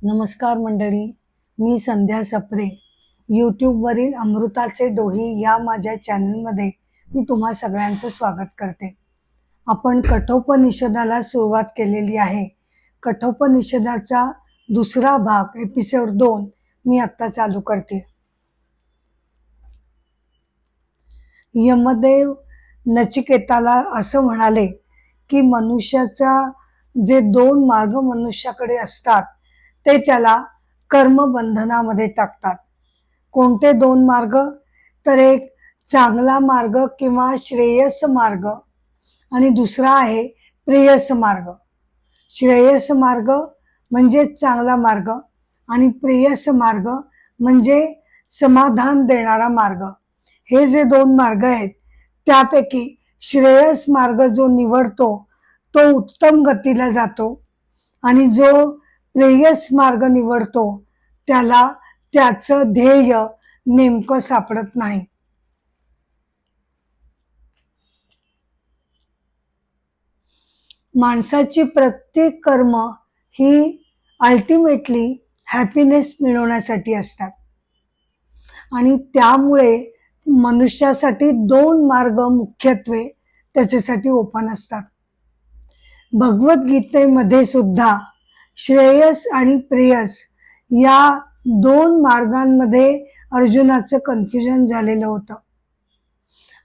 नमस्कार मंडळी, मी संध्या सप्रे. यूट्यूबवरील अमृताचे डोही या माझ्या चॅनलमध्ये मी तुम्हा सगळ्यांचं स्वागत करते. आपण कठोपनिषदाला सुरुवात केलेली आहे. कठोपनिषदाचा दुसरा भाग एपिसोड 2 मी आत्ता चालू करते. यमदेव नचिकेताला असं म्हणाले की मनुष्याचा जे 2 मार्ग मनुष्याकडे असतात ते त्याला कर्मबंधनामध्ये टाकतात. कोणते 2 मार्ग? तर एक चांगला मार्ग किंवा श्रेयस मार्ग आणि दुसरा आहे प्रेयस मार्ग. श्रेयस मार्ग म्हणजे चांगला मार्ग आणि प्रेयस मार्ग म्हणजे समाधान देणारा मार्ग. हे जे 2 मार्ग आहेत त्यापैकी श्रेयस मार्ग जो निवडतो तो उत्तम गतीला जातो आणि जो प्रेयस मार्ग निवडतो त्याला त्याचं ध्येय नेमकं सापडत नाही. माणसाची प्रत्येक कर्म ही अल्टिमेटली हॅपीनेस मिळवण्यासाठी असतात आणि त्यामुळे मनुष्यासाठी 2 मार्ग मुख्यत्वे त्याच्यासाठी ओपन असतात. भगवद्गीतेमध्ये सुद्धा श्रेयस आणि प्रेयस या 2 मार्गांमध्ये अर्जुनाचं कन्फ्युजन झालेलं होतं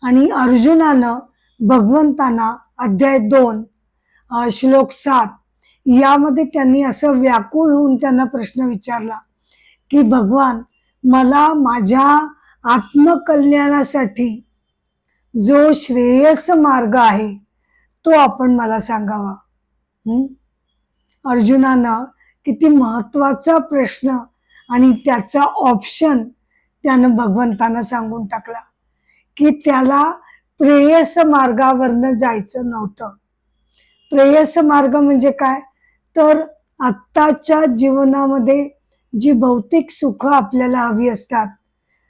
आणि अर्जुनानं भगवंतांना अध्याय 2 श्लोक 7 यामध्ये त्यांनी असं व्याकुळ होऊन त्यांना प्रश्न विचारला की भगवान, मला माझ्या आत्मकल्याणासाठी जो श्रेयस मार्ग आहे तो आपण मला सांगावा. अर्जुनानं किती महत्वाचा प्रश्न आणि त्याचा ऑप्शन त्यानं भगवंतांना सांगून टाकला की त्याला प्रेयस मार्गावरनं जायचं नव्हतं. प्रेयस मार्ग म्हणजे काय? तर आत्ताच्या जीवनामध्ये जी भौतिक सुख आपल्याला हवी असतात,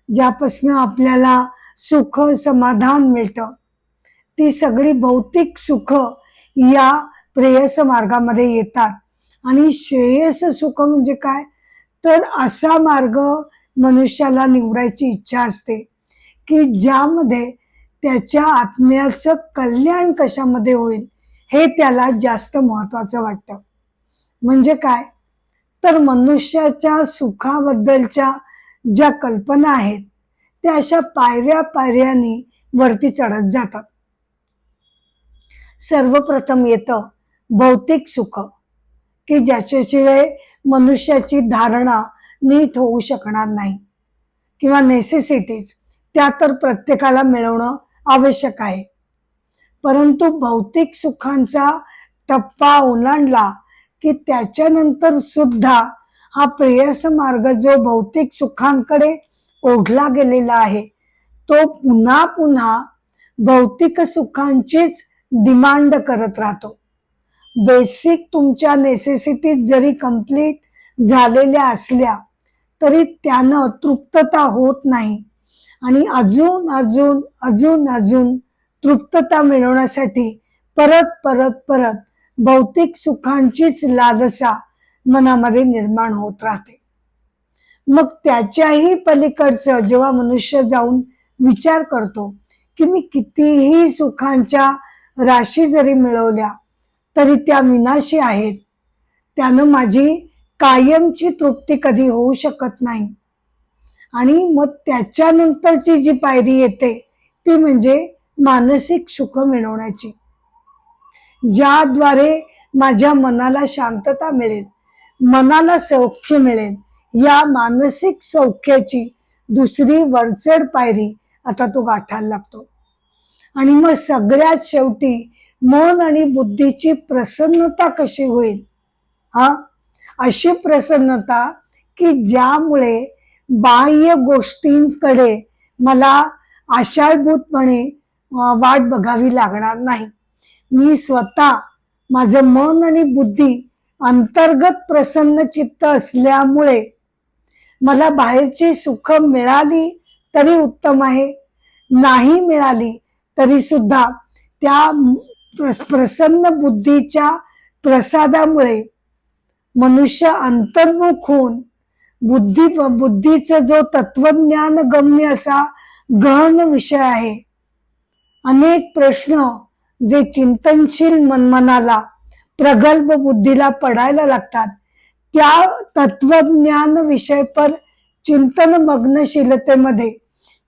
ज्यापासून आपल्याला सुख समाधान मिळतं, ती सगळी भौतिक सुख या प्रेयस मार्गामध्ये येतात. आणि श्रेयस सुख म्हणजे काय? तर असा मार्ग मनुष्याला निवडायची इच्छा असते की ज्यामध्ये त्याच्या आत्म्याचं कल्याण कशामध्ये होईल हे त्याला जास्त महत्वाचं वाटतं. म्हणजे काय? तर मनुष्याच्या सुखाबद्दलच्या ज्या कल्पना आहेत त्या अशा पायऱ्या पायऱ्यांनी वरती चढत जातात. सर्वप्रथम येतं भौतिक सुख की ज्याच्याशिवाय मनुष्याची धारणा नीट होऊ शकणार नाही, किंवा नेसेसिटीज त्या तर प्रत्येकाला मिळवणं आवश्यक आहे. परंतु भौतिक सुखांचा टप्पा ओलांडला की त्याच्यानंतर सुद्धा हा प्रेयस मार्ग जो भौतिक सुखांकडे ओढला गेलेला आहे तो पुन्हा पुन्हा भौतिक सुखांचीच डिमांड करत राहतो. बेसिक तुमच्या नेसेसिटीज जरी कंप्लीट झालेल्या असल्या तरी त्यानं तृप्तता होत नाही आणि अजून अजून अजून अजून तृप्तता मिळवण्यासाठी परत परत परत भौतिक सुखांचीच लालसा मनामध्ये निर्माण होत राहते. मग त्याच्याही पलीकडचं जेव्हा मनुष्य जाऊन विचार करतो की मी कितीही सुखांच्या राशी जरी मिळवल्या तरी त्या विनाशी आहेत, त्यानं माझी कायमची तृप्ती कधी होऊ शकत नाही. आणि मग त्याच्यानंतरची जी पायरी येते ती म्हणजे मानसिक सुख मिळवण्याची, ज्याद्वारे माझ्या मनाला शांतता मिळेल, मनाला सौख्य मिळेल. या मानसिक सौख्याची दुसरी वरचढ पायरी आता तो गाठायला लागतो. आणि मग सगळ्यात शेवटी मन आणि बुद्धीची प्रसन्नता कशी होईल? अशी प्रसन्नता की ज्यामुळे बाह्य गोष्टींकडे मला आशाळभूतपणे वाट बघावी लागणार नाही. मी स्वतः माझं मन आणि बुद्धी अंतर्गत प्रसन्न चित्त असल्यामुळे मला बाहेरची सुख मिळाली तरी उत्तम आहे, नाही मिळाली तरी सुद्धा त्या प्रसन्न बुद्धीच्या प्रसादामुळे मनुष्य अंतर्मुख होऊन बुद्धीचं जो तत्वज्ञान गम्य असा गहन विषय आहे, अनेक प्रश्न जे चिंतनशील मनाला प्रगल्भ बुद्धीला पडायला लागतात, त्या तत्वज्ञान विषयपर चिंतन मग्नशीलतेमध्ये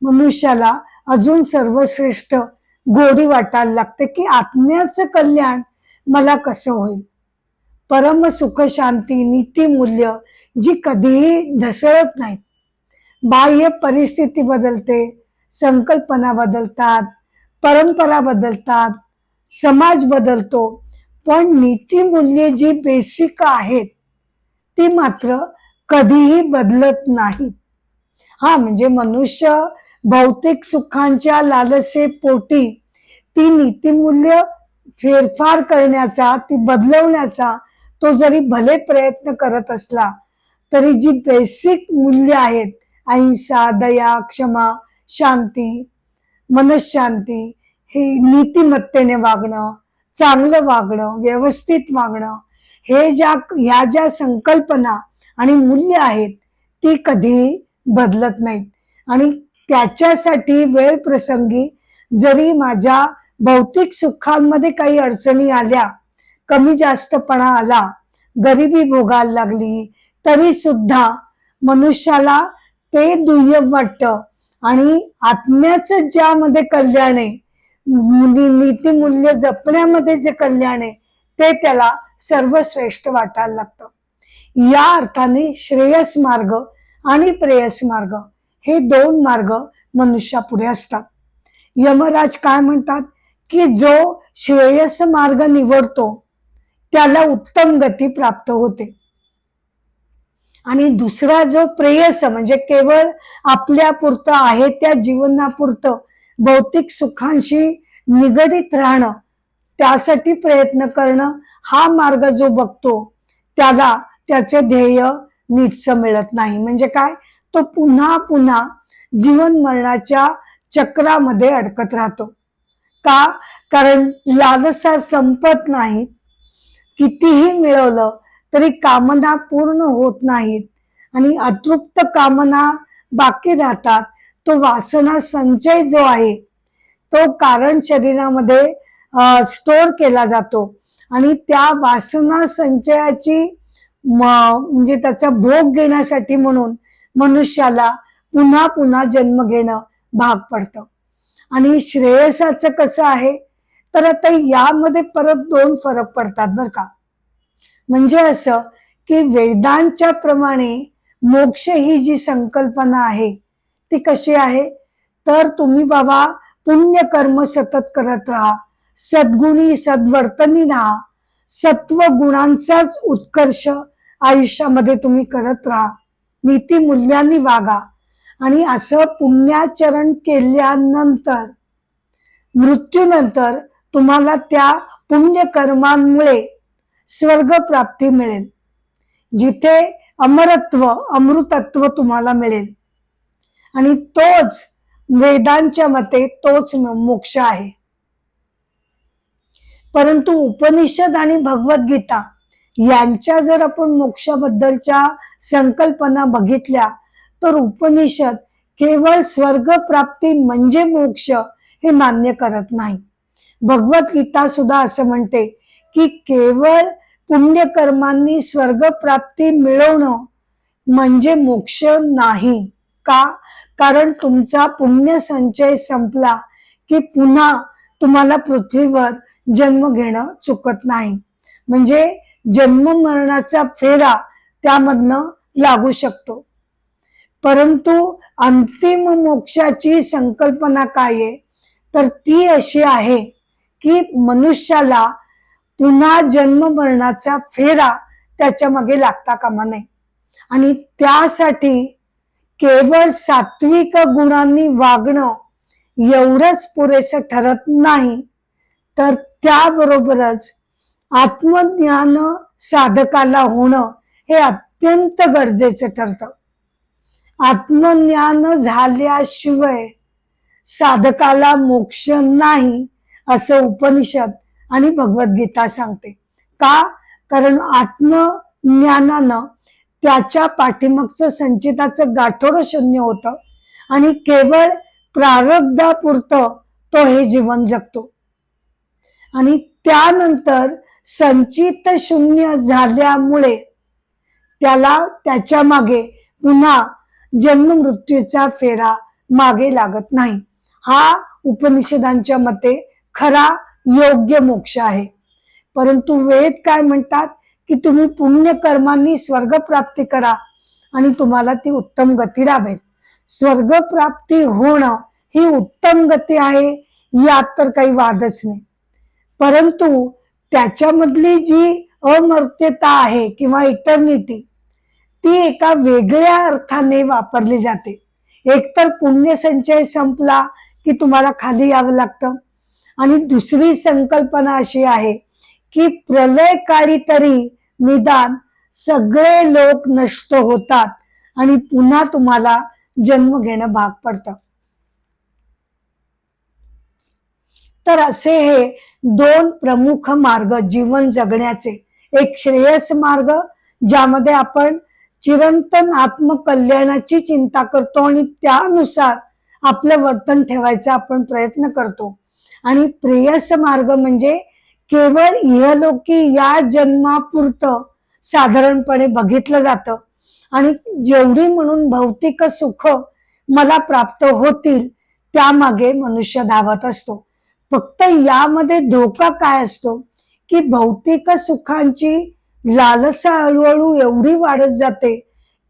मनुष्याला अजून सर्वश्रेष्ठ गोडी वाटायला लागते की आत्म्याचं कल्याण मला कसं होईल. परम सुख शांती नीतिमूल्य जी कधीही ढसळत नाहीत. बाह्य परिस्थिती बदलते, संकल्पना बदलतात, परंपरा बदलतात, समाज बदलतो, पण नीतिमूल्ये जी बेसिक आहेत ती मात्र कधीही बदलत नाहीत. हा म्हणजे मनुष्य भौतिक सुखांच्या लालसे पोटी ती नीतिमूल्य फेरफार करण्याचा, ती बदलवण्याचा तो जरी भले प्रयत्न करत असला तरी जी बेसिक मूल्य आहेत, अहिंसा, दया, क्षमा, शांती, मनशांती, हे नीतिमत्तेने वागणं, चांगलं वागणं, व्यवस्थित वागणं, ह्या ज्या संकल्पना आणि मूल्य आहेत ती कधी बदलत नाहीत. आणि त्याच्यासाठी वेळ प्रसंगी जरी माझ्या भौतिक सुखांमध्ये काही अडचणी आल्या, कमी जास्तपणा आला, गरिबी भोगायला लागली, तरी सुद्धा मनुष्याला ते दुय्यम वाटतं आणि आत्म्याचं ज्यामध्ये कल्याण आहे, नीतिमूल्य जपण्यामध्ये जे कल्याण आहे ते त्याला सर्वश्रेष्ठ वाटायला लागतं. या अर्थाने श्रेयस मार्ग आणि प्रेयस मार्ग हे दोन मार्ग मनुष्यापुढे असतात. यमराज काय म्हणतात की जो श्रेयस मार्ग निवडतो त्याला उत्तम गती प्राप्त होते, आणि दुसरा जो प्रेयस म्हणजे केवळ आपल्या पुरतं आहे त्या जीवनापुरतं भौतिक सुखांशी निगडीत राहणं, त्यासाठी प्रयत्न करणं, हा मार्ग जो बघतो त्याला त्याचे ध्येय नीटसं मिळत नाही. म्हणजे काय, तो पुन्हा पुन्हा जीवन मरणाच्या चक्रामध्ये अडकत राहतो. का? कारण लालसा संपत नाही, कितीही मिळवलं तरी कामना पूर्ण होत नाहीत आणि अतृप्त कामना बाकी राहतात. तो वासना संचय जो आहे तो कारण शरीरामध्ये स्टोअर केला जातो आणि त्या वासना संचयाची म्हणजे त्याचा भोग घेण्यासाठी म्हणून मनुष्याला पुन्हा पुन्हा जन्म घेणं भाग पडतं. आणि श्रेयसाचं कसं आहे तर आता यामध्ये परत दोन फरक पडतात बरं का. म्हणजे असं की वेदांच्या प्रमाणे मोक्ष ही जी संकल्पना आहे ती कशी आहे तर तुम्ही बाबा पुण्य कर्म सतत करत राहा, सद्गुणी सद्वर्तनी राहा, सत्व गुणांचाच उत्कर्ष आयुष्यामध्ये तुम्ही करत राहा, नीतिमूल्यांनी वागा, आणि असं पुण्याचरण केल्यानंतर मृत्यूनंतर तुम्हाला त्या पुण्यकर्मांमुळे स्वर्ग प्राप्ती मिळेल, जिथे अमरत्व अमृतत्व तुम्हाला मिळेल. आणि तोच वेदांच्या मते तोच मोक्ष आहे. परंतु उपनिषद आणि भगवद्गीता यांच्या जर आपण मोक्षाबद्दलच्या संकल्पना बघितल्या तर उपनिषद केवळ स्वर्ग प्राप्ती म्हणजे मोक्ष हे मान्य करत नाही. भगवद्गीता सुद्धा असं म्हणते की केवळ पुण्यकर्मांनी स्वर्ग प्राप्ती मिळवणं म्हणजे मोक्ष नाही. का? कारण तुमचा पुण्य संचय संपला की पुन्हा तुम्हाला पृथ्वीवर जन्म घेणं चुकत नाही. म्हणजे जन्म मरणाचा फेरा त्यामधनं लागू शकतो. परंतु अंतिम मोक्षाची संकल्पना काय आहे तर ती अशी आहे की मनुष्याला पुन्हा जन्म मरणाचा फेरा त्याच्या मागे लागता कामा नये. आणि त्यासाठी केवळ सात्विक गुणांनी वागणं एवढंच पुरेसं ठरत नाही, तर त्याबरोबरच आत्मज्ञान साधकाला होणं हे अत्यंत गरजेचं ठरतं. आत्मज्ञान झाल्याशिवाय साधकाला मोक्ष नाही असं उपनिषद आणि भगवद्गीता सांगते. का? कारण ज्ञानानं त्याच्या पाठीमागचं संचिताचं गाठोडं शून्य होतं आणि केवळ प्रारब्धापुरतं तो हे जीवन जगतो. आणि त्यानंतर संचित शून्य झाल्यामुळे त्याला त्याच्या मागे पुन्हा जन्म मृत्यूचा फेरा मागे लागत नाही. हा उपनिषदांच्या मते खरा योग्य मोक्ष आहे. परंतु वेद काय म्हणतात की तुम्ही पुण्य कर्मांनी स्वर्ग प्राप्ती करा आणि तुम्हाला ती उत्तम गती लाभेल. स्वर्ग प्राप्ती होणं ही उत्तम गती आहे यात तर काही वादच नाही. परंतु त्याच्यामधली जी अमर्त्यता आहे किंवा इटर्निटी ती एका वेगळ्या अर्थाने वापरली जाते. एकतर पुण्य संचय संपला की तुम्हाला खाली यावं लागतं आणि दुसरी संकल्पना अशी आहे की प्रलय काळी तरी निदान सगळे लोक नष्ट होतात आणि पुन्हा तुम्हाला जन्म घेणं भाग पडतं. तर असे हे दोन प्रमुख मार्ग जीवन जगण्याचे. एक श्रेयस मार्ग ज्यामध्ये आपण चिरंतन आत्मकल्याणाची चिंता करतो आणि त्यानुसार आपलं वर्तन ठेवायचा आपण प्रयत्न करतो. आणि प्रेयस मार्ग म्हणजे केवळ इहलोकी या जन्मापुरतं साधारणपणे बघितलं जातं आणि जेवढी म्हणून भौतिक सुख मला प्राप्त होतील त्यामागे मनुष्य धावत असतो. फक्त यामध्ये धोका काय असतो की भौतिक सुखांची लालसा हळूहळू एवढी वाढत जाते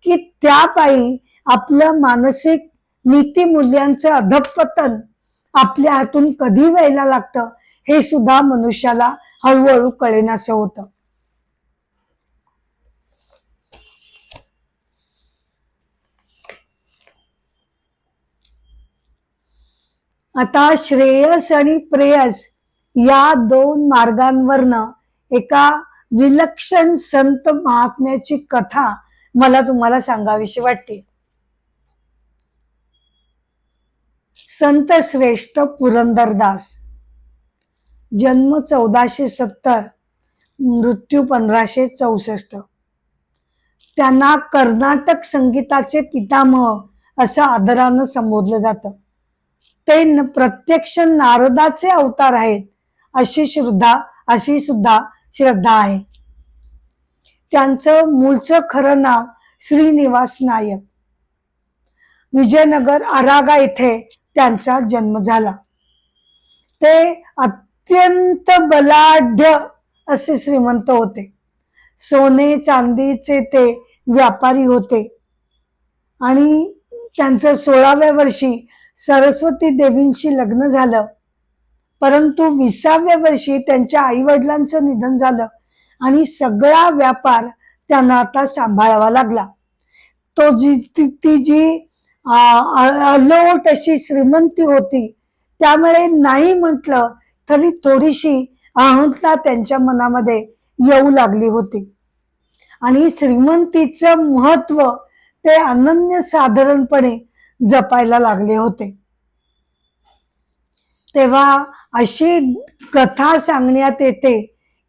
की त्यापायी आपलं मानसिक नीतिमूल्यांचं अधःपतन आपल्या हातून कधी व्हायला लागतं हे सुद्धा मनुष्याला हळूहळू कळेनासं होतं. आता श्रेयस आणि प्रेयस या दोन मार्गांवरनं एका विलक्षण संत महात्म्याची कथा मला तुम्हाला सांगावीशी वाटते. संत श्रेष्ठ पुरंदरदास, जन्म 1470, मृत्यू 1564. त्यांना कर्नाटक संगीताचे पितामह असं आदरानं संबोधलं जातं. ते प्रत्यक्ष नारदाचे अवतार आहेत अशी सुद्धा श्रद्धा आहे. त्यांचं मूळचं खरं नाव श्रीनिवास नायक. विजयनगर आरागा येथे त्यांचा जन्म झाला. ते अत्यंत बलाढ्य असे श्रीमंत होते. सोने चांदीचे ते व्यापारी होते आणि त्यांचं 16व्या वर्षी सरस्वती देवींशी लग्न झालं. परंतु 20व्या वर्षी त्यांच्या आई वडिलांचं निधन झालं आणि सगळा व्यापार त्यांना आता सांभाळावा लागला. ती जी अलोट अशी श्रीमंती होती त्यामुळे नाही म्हटलं तरी थोडीशी अहंता त्यांच्या मनामध्ये येऊ लागली होती आणि श्रीमंतीचं महत्व ते अनन्यसाधारणपणे जपायला लागले होते. तेव्हा अशी कथा सांगण्यात येते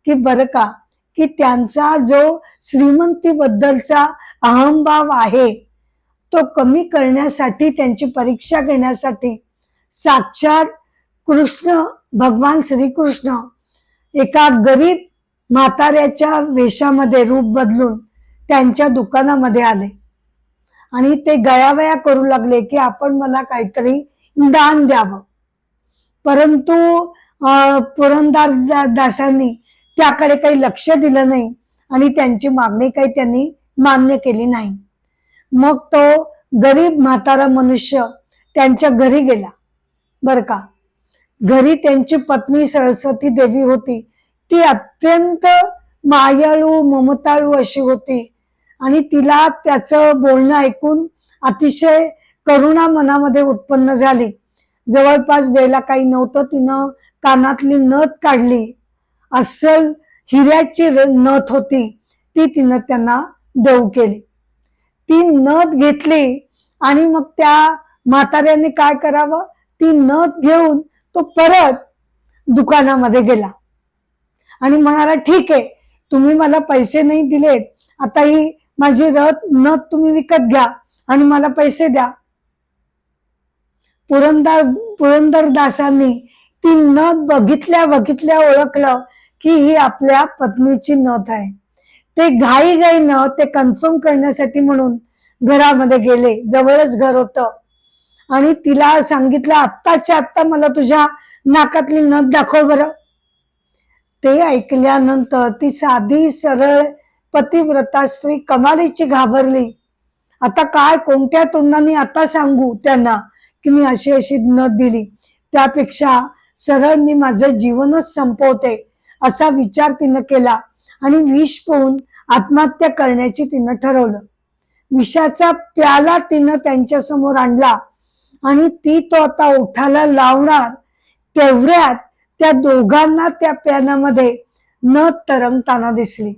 की बरं का की त्यांचा जो श्रीमंतीबद्दलचा अहंभाव आहे तो कमी करण्यासाठी त्यांची परीक्षा घेण्यासाठी साक्षात कृष्ण भगवान श्रीकृष्ण एका गरीब म्हाताऱ्याच्या वेशामध्ये रूप बदलून त्यांच्या दुकानामध्ये आले आणि ते गयावया करू लागले की आपण मला काहीतरी दान द्यावं. परंतु पुरंदरदासांनी त्याकडे काही लक्ष दिलं नाही आणि त्यांची मागणी काही त्यांनी मान्य केली नाही. मग तो गरीब म्हातारा मनुष्य त्यांच्या घरी गेला. बर का, घरी त्यांची पत्नी सरस्वती देवी होती. ती अत्यंत मायाळू ममताळू अशी होती आणि तिला त्याचं बोलणं ऐकून अतिशय करुणा मनामध्ये उत्पन्न झाली. जवळपास द्यायला काही नव्हतं. तिनं कानातली नथ काढली. अस्सल हिऱ्याची नथ होती ती तिनं त्यांना देऊ केली. ती नथ घेतली आणि मग त्या म्हाताऱ्याने काय करावं, ती नथ घेऊन तो परत दुकानामध्ये गेला आणि म्हणाला ठीक आहे तुम्ही मला पैसे नाही दिलेत आता ही माझी नथ तुम्ही विकत घ्या आणि मला पैसे द्या. पुरंदरदासांनी ती नथ बघितल्या बघितल्या ओळखलं की ही आपल्या पत्नीची नथ आहे. ते घाईघाईनं ते कन्फर्म करण्यासाठी म्हणून घरामध्ये गेले. जवळच घर होतं आणि तिला सांगितलं, आत्ताच्या आत्ता मला तुझ्या नाकातली नथ दाखव बरं. ते ऐकल्यानंतर ती साधी सरळ पतिव्रता स्त्री कमालीची घाबरली. आता काय, कोणत्या तोंडाने आता सांगू त्यांना की मी अशी अशी नथ दिली, त्यापेक्षा सरळ मी माझं जीवनच संपवते असा विचार तिनं केला आणि विष पिऊन आत्महत्या करण्याची तिनं ठरवलं. विषाचा प्याला तिनं त्यांच्या समोर आणला आणि ती तो आता ओठाला लावणार तेवढ्यात त्या दोघांना त्या प्यानामध्ये नथ तरंगताना दिसली.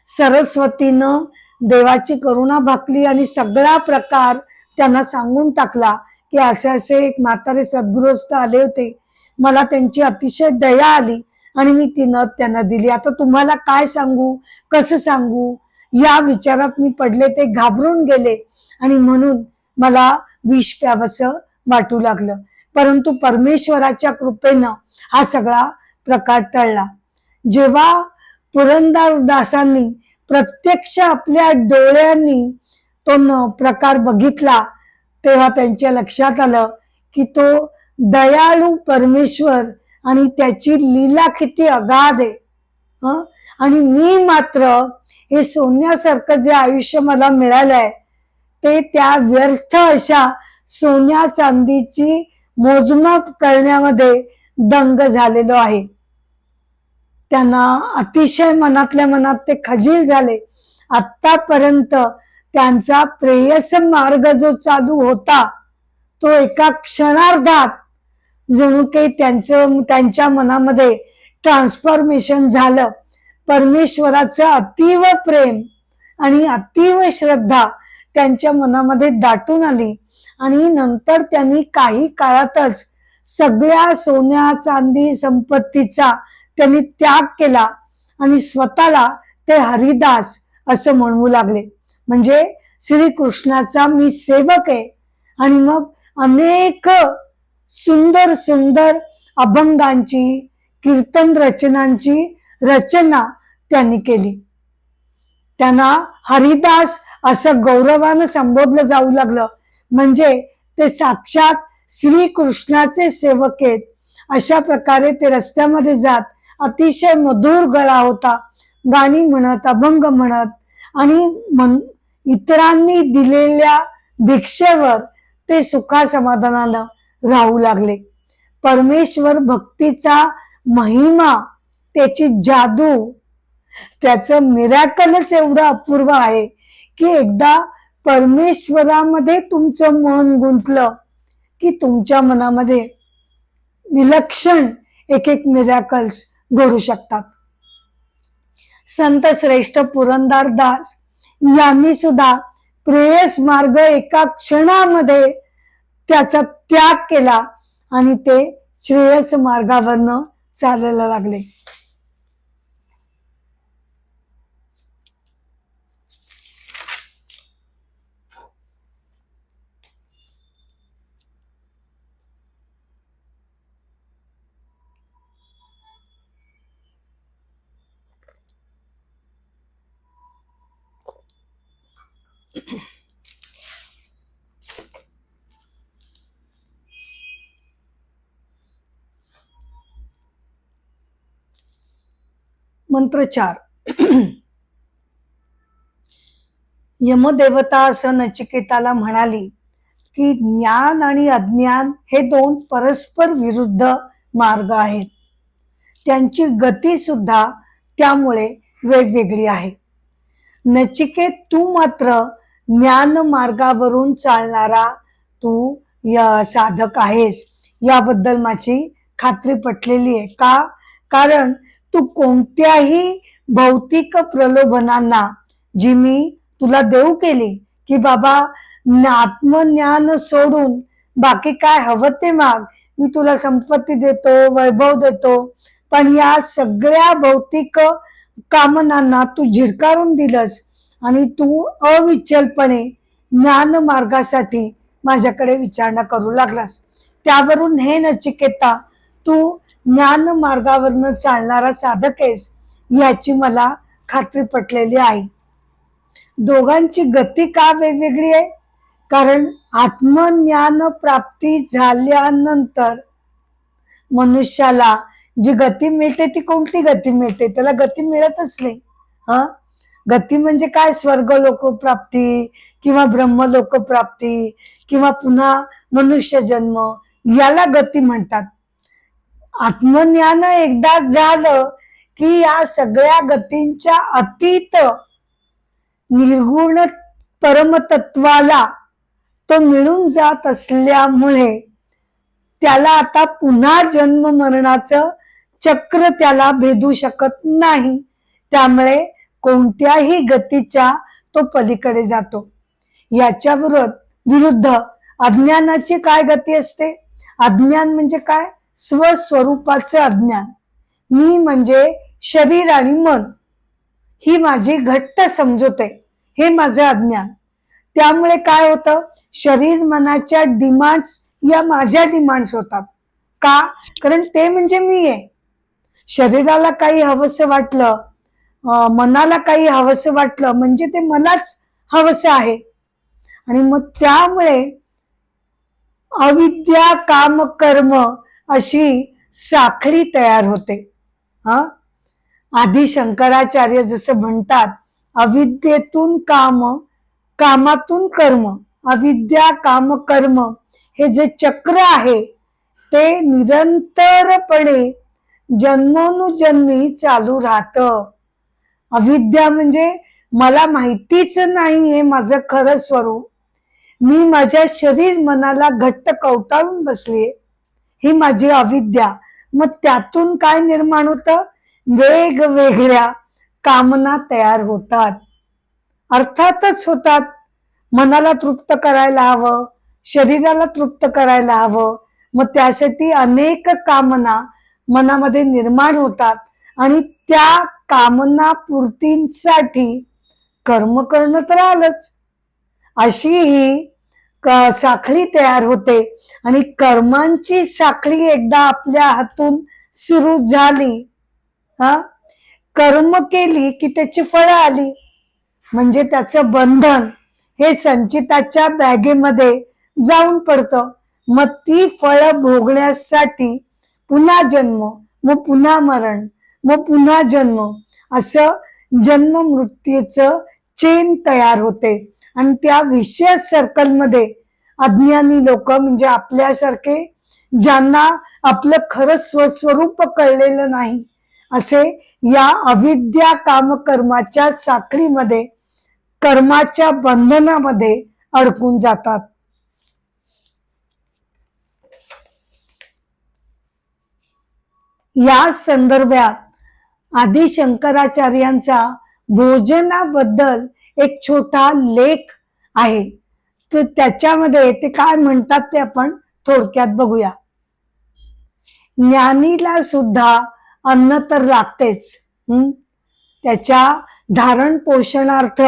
सरस्वतीनं देवाची करुणा भाकली आणि सगळा प्रकार त्यांना सांगून टाकला की असे असे एक म्हातारे सद्गृहस्थ आले होते, मला त्यांची अतिशय दया आली आणि मी ती नथ त्यांना दिली. आता तुम्हाला काय सांगू, कसं सांगू या विचारात मी पडले. ते घाबरून गेले आणि म्हणून मला विष प्यावंसं वाटू लागलं. परंतु परमेश्वराच्या कृपेनं हा सगळा प्रकार टळला. जेव्हा पुरंदरदासांनी प्रत्यक्ष आपल्या डोळ्यांनी तो प्रकार बघितला तेव्हा त्यांच्या लक्षात आलं की तो दयाळू परमेश्वर आणि त्याची लीला किती अगाध आहे. आणि मी मात्र हे सोन्यासारखं जे आयुष्य मला मिळालंय ते त्या व्यर्थ अशा सोन्या चांदीची मोजमाप करण्यामध्ये दंग झालेलो आहे. त्यांना अतिशय मनातल्या मनात ते खजील झाले. आतापर्यंत त्यांचा प्रेयस मार्ग जो चालू होता तो एका क्षणार्धात जणू काही त्यांच्या मनामध्ये ट्रान्सफॉर्मेशन झालं. परमेश्वराचं अतीव प्रेम आणि अतीव श्रद्धा त्यांच्या मनामध्ये दाटून आली आणि नंतर त्यांनी काही काळातच सगळ्या सोन्या चांदी संपत्तीचा त्यांनी त्याग केला आणि स्वतःला ते हरिदास असं म्हणवू लागले. म्हणजे श्रीकृष्णाचा मी सेवक आहे. आणि मग अनेक सुंदर सुंदर अभंगांची कीर्तन रचनांची रचना त्यांनी केली. त्यांना हरिदास असं गौरवानं संबोधलं जाऊ लागलं. म्हणजे ते साक्षात श्रीकृष्णाचे सेवक आहेत अशा प्रकारे ते रस्त्यामध्ये जात अतिशय मधुर गळा होता, गाणी म्हणत, अभंग म्हणत आणि इतरांनी दिलेल्या भिक्षेवर ते सुखासमाधानानं राहू लागले. परमेश्वर भक्तीचा महिमा, त्याची जादू, त्याचं मिरॅकलच एवढं अपूर्व आहे की एकदा परमेश्वरामध्ये तुमचं मन गुंतलं की तुमच्या मनामध्ये विलक्षण एक एक मिरॅकल्स घडू शकतात. संत श्रेष्ठ पुरंदरदास यांनी सुद्धा प्रेयस मार्ग एका क्षणामध्ये त्याचा त्याग केला आणि ते श्रेयस मार्गावरनं चालायला लागले. मंत्र 4. यमदेवता असं नचिकेताला म्हणाली की ज्ञान आणि अज्ञान हे दोन परस्पर विरुद्ध मार्ग आहेत. त्यांची गती सुद्धा त्यामुळे वेगवेगळी आहे. नचिकेत, तू मात्र ज्ञान मार्गावरून चालणारा तू साधक आहेस याबद्दल माझी खात्री पटलेली आहे. का? कारण तू कोणत्याही भौतिक प्रलोभनांना, जी मी तुला देऊ केली की बाबा आत्मज्ञान सोडून बाकी काय हवं ते माग, मी तुला संपत्ती देतो, वैभव देतो, पण या सगळ्या भौतिक कामनांना तू झिडकारून दिलंस आणि तू अविचलपणे ज्ञान मार्गासाठी माझ्याकडे विचारणा करू लागलास. त्यावरून हे नचिकेता, तू ज्ञान मार्गावरनं चालणारा साधक आहेस याची मला खात्री पटलेली आहे. दोघांची गती का वेगवेगळी आहे? कारण आत्मज्ञान प्राप्ती झाल्यानंतर मनुष्याला जी गती मिळते ती कोणती गती मिळते? त्याला गती मिळतच नाही. हा, गती म्हणजे काय? स्वर्ग लोक प्राप्ती किंवा ब्रह्मलोक प्राप्ती किंवा पुन्हा मनुष्य जन्म, याला गती म्हणतात. आत्मज्ञान एकदा झालं की या सगळ्या गतींच्या अतीत निर्गुण परमतत्वाला तो मिळून जात असल्यामुळे त्याला आता पुन्हा जन्म मरणाचं चक्र त्याला भेदू शकत नाही. त्यामुळे कोणत्याही गतीच्या तो पलीकडे जातो. याच्या विरुद्ध अज्ञानाची काय गती असते? अज्ञान म्हणजे काय? स्वस्वरूपाचं अज्ञान. मी म्हणजे शरीर आणि मन ही माझी घट्ट समजूत आहे, हे माझं अज्ञान. त्यामुळे काय होतं? शरीर मनाच्या डिमांड्स या माझ्या डिमांड्स होतात. का? कारण ते म्हणजे मी आहे. शरीराला काही हवंसं वाटलं, मनाला काही हवंसं वाटलं म्हणजे ते मलाच हवंसं आहे. आणि मग त्यामुळे अविद्या काम कर्म अशी साखळी तयार होते. आधी शंकराचार्य जसं म्हणतात, अविद्येतून काम, कामातून कर्म, अविद्या काम कर्म हे जे चक्र आहे ते निरंतरपणे जन्मोनुजन्मी चालू राहतं. अविद्या म्हणजे मला माहितीच नाही हे माझं खरं स्वरूप, मी माझ्या शरीर मनाला घट्ट कवटाळून बसले, ही माझी अविद्या. मग त्यातून काय निर्माण होतं? वेगवेगळ्या कामना तयार होतात. अर्थातच होतात. मनाला तृप्त करायला हवं, शरीराला तृप्त करायला हवं, मग त्यासाठी अनेक कामना मनामध्ये निर्माण होतात आणि त्या कामना पूर्तींसाठी कर्म करणं तर आलंच. अशी ही साखळी तयार होते आणि कर्मांची साखळी एकदा आपल्या हातून सुरू झाली, कर्म केली की त्याची फळं आली. म्हणजे त्याचं बंधन हे संचिताच्या बॅगेमध्ये जाऊन पडतं. मग ती फळं भोगण्यासाठी पुन्हा जन्म, मग पुन्हा मरण, मग पुन्हा जन्म, असं जन्म मृत्यूचं चेन तयार होते. आणि त्या विशेष सर्कलमध्ये अज्ञानी लोक म्हणजे आपल्यासारखे, ज्यांना आपलं खरं स्वस्वरूप कळलेलं नाही, असे या अविद्या कामकर्माच्या साखळीमध्ये, कर्माच्या बंधनामध्ये अडकून जातात. या संदर्भात आदि शंकराचार्यांचा भोजनाबद्दल एक छोटा लेख आहे. तर त्याच्यामध्ये ते काय म्हणतात ते आपण थोडक्यात बघूया. ज्ञानीला सुद्धा अन्न तर लागतेच, त्याच्या धारण पोषणार्थ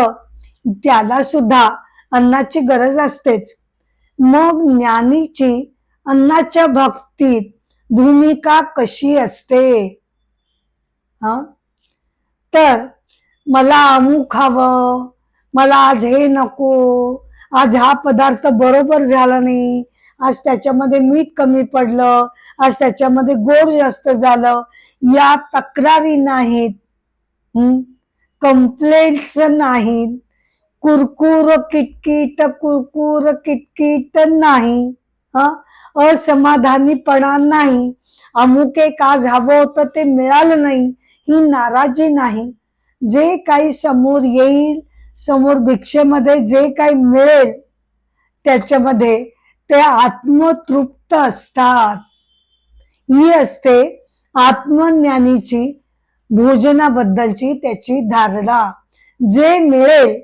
त्याला सुद्धा अन्नाची गरज असतेच. मग ज्ञानीची अन्नाच्या बाबतीत भूमिका कशी असते? तर मला अमुक हवं, मला आज हे नको, आज हा पदार्थ बरोबर झाला नाही, आज त्याच्यामध्ये मीठ कमी पडलं, आज त्याच्यामध्ये गोड जास्त झालं, या तक्रारी नाहीत, कंप्लेंट्स नाहीत, कुरकुर किटकिट नाही, असमाधानीपणा नाही, अमुक एक आज हवं होतं ते मिळालं नाही, ही नाराजी नाही. जे काही समोर येईल, समोर भिक्षेमध्ये जे काही मिळेल त्याच्यामध्ये ते आत्मतृप्त असतात. ही असते आत्मज्ञानीची भोजनाबद्दलची त्याची धारणा. जे मिळेल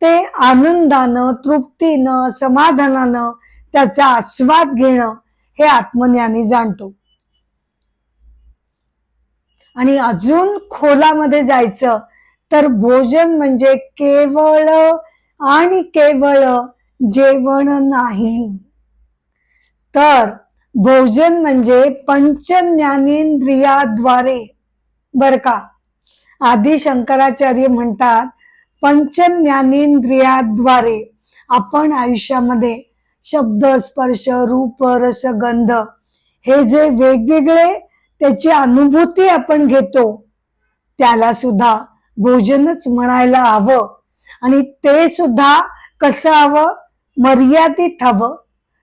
ते आनंदानं, तृप्तीनं, समाधानानं त्याचा आस्वाद घेणं हे आत्मज्ञानी जाणतो. आणि अजून खोलामध्ये जायचं तर भोजन म्हणजे केवळ आणि केवळ जेवण नाही, तर भोजन म्हणजे पंचज्ञानेंद्रियाद्वारे, बर का. आदि शंकराचार्य म्हणतात पंचज्ञानेंद्रियाद्वारे आपण आयुष्यामध्ये शब्द, स्पर्श, रूप, रस, गंध हे जे वेगवेगळे त्याची अनुभूती आपण घेतो त्याला सुद्धा भोजनच म्हणायला हवं. आणि ते सुद्धा कसं हवं? मर्यादित हवं,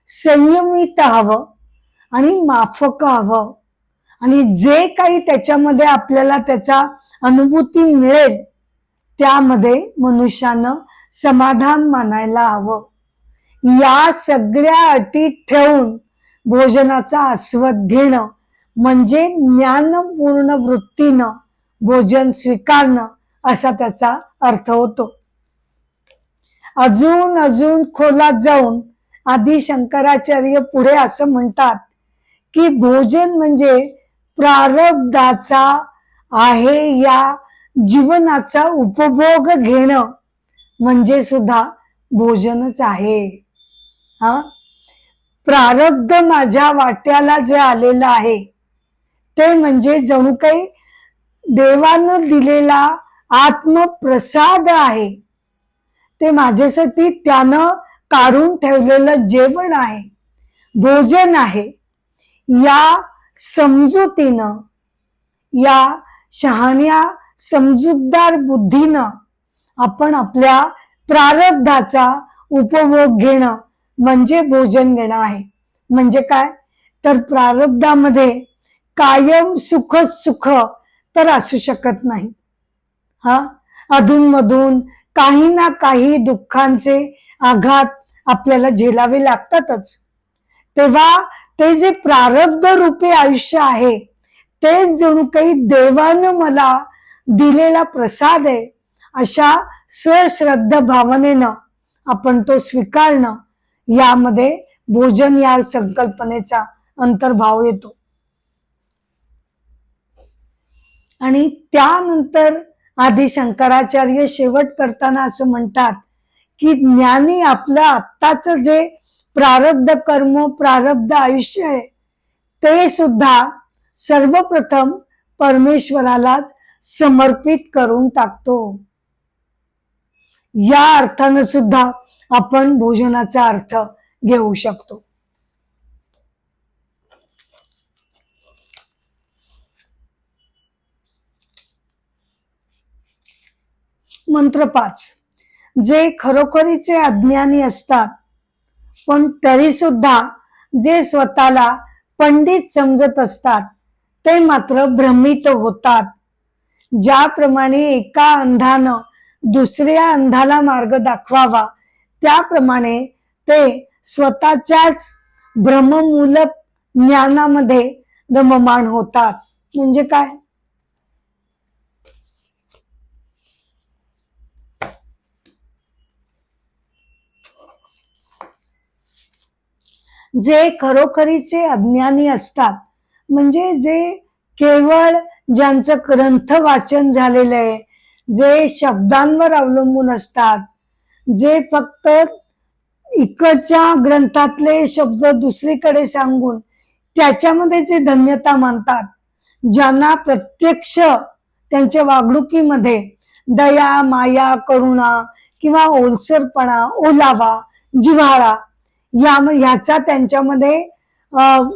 संयमित हवं आणि माफक हवं. आणि जे काही त्याच्यामध्ये आपल्याला त्याचा अनुभूती मिळेल त्यामध्ये मनुष्यानं समाधान मानायला हवं. या सगळ्या अटी ठेवून भोजनाचा आस्वाद घेणं म्हणजे ज्ञानपूर्ण वृत्तीनं भोजन स्वीकारणं असा त्याचा अर्थ होतो. अजून अजून खोलात जाऊन आदि शंकराचार्य पुढे असं म्हणतात की भोजन म्हणजे प्रारब्धाचा आहे या जीवनाचा उपभोग घेणं म्हणजे सुद्धा भोजनच आहे. हा, प्रारब्ध माझ्या वाट्याला जे आलेलं आहे ते म्हणजे जणू काही देवानं दिलेला आत्मप्रसाद आहे. ते माझ्यासाठी त्यानं काढून ठेवलेलं जेवण आहे, भोजन आहे. या समजुतीनं, या शहाण्या समजूतदार बुद्धीनं आपण आपल्या प्रारब्धाचा उपभोग घेणं म्हणजे भोजन घेणं आहे. म्हणजे काय? तर प्रारब्धामध्ये कायम सुख तर असू शकत नाही. हा, अधूनमधून काही ना काही दुःखांचे आघात आपल्याला झेलावे लागतातच. तेव्हा ते जे प्रारब्ध रूपी आयुष्य आहे ते जणू काही देवानं मला दिलेला प्रसाद आहे अशा सश्रद्ध भावनेनं आपण तो स्वीकारणं यामध्ये भोजन या संकल्पनेचा अंतर्भाव येतो. आणि त्यानंतर आदि शंकराचार्य शेवट करताना असं म्हणतात की ज्ञानी आपलं आत्ताचं जे प्रारब्ध कर्म, प्रारब्ध आयुष्य आहे ते सुद्धा सर्वप्रथम परमेश्वरालाच समर्पित करून टाकतो. या अर्थानं सुद्धा आपण भोजनाचा अर्थ घेऊ शकतो. मंत्र 5. जे खरोखरीचे अज्ञानी असतात पण तरी सुद्धा जे स्वतःला पंडित समजत असतात ते मात्र भ्रमित होतात. ज्याप्रमाणे एका अंधानं दुसऱ्या अंधाला मार्ग दाखवावा त्याप्रमाणे ते स्वतःच्याच भ्रममूलक ज्ञानामध्ये रममाण होतात. म्हणजे काय? जे खरोखरीचे अज्ञानी असतात म्हणजे जे केवळ ज्यांचं ग्रंथ वाचन झालेलं आहे, जे शब्दांवर अवलंबून असतात, जे फक्त इकडच्या ग्रंथातले शब्द दुसरीकडे सांगून त्याच्यामध्ये जे धन्यता मानतात, ज्यांना प्रत्यक्ष त्यांच्या वागणुकीमध्ये दया, माया, करुणा किंवा ओलसरपणा, ओलावा, जिव्हाळा ह्याचा त्यांच्यामध्ये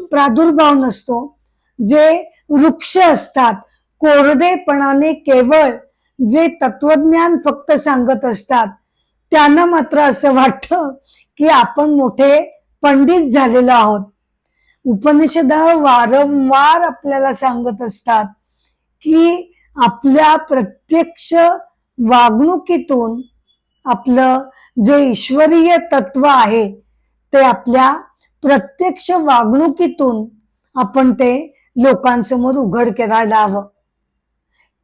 प्रादुर्भाव नसतो, जे वृक्ष असतात, कोरडेपणाने केवळ जे तत्वज्ञान फक्त सांगत असतात, त्यांना मात्र असं वाटतं की आपण मोठे पंडित झालेलो आहोत. उपनिषद वारंवार आपल्याला सांगत असतात की आपल्या प्रत्यक्ष वागणुकीतून आपलं जे ईश्वरीय तत्व आहे ते आपल्या प्रत्यक्ष वागणुकीतून आपण ते लोकांसमोर उघड करायला हवं.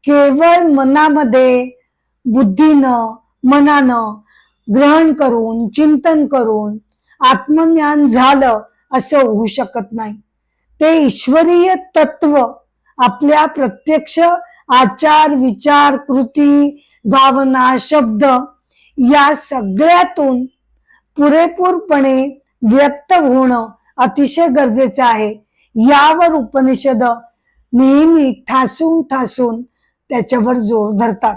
केवळ मनामध्ये, बुद्धीनं, मनानं ग्रहण करून, चिंतन करून आत्मज्ञान झालं असं होऊ शकत नाही. ते ईश्वरीय तत्व आपल्या प्रत्यक्ष आचार, विचार, कृती, भावना, शब्द या सगळ्यातून पुरेपूरपणे व्यक्त होणं अतिशय गरजेचं आहे. यावर उपनिषद नेहमी ठासून ठासून त्याच्यावर जोर धरतात.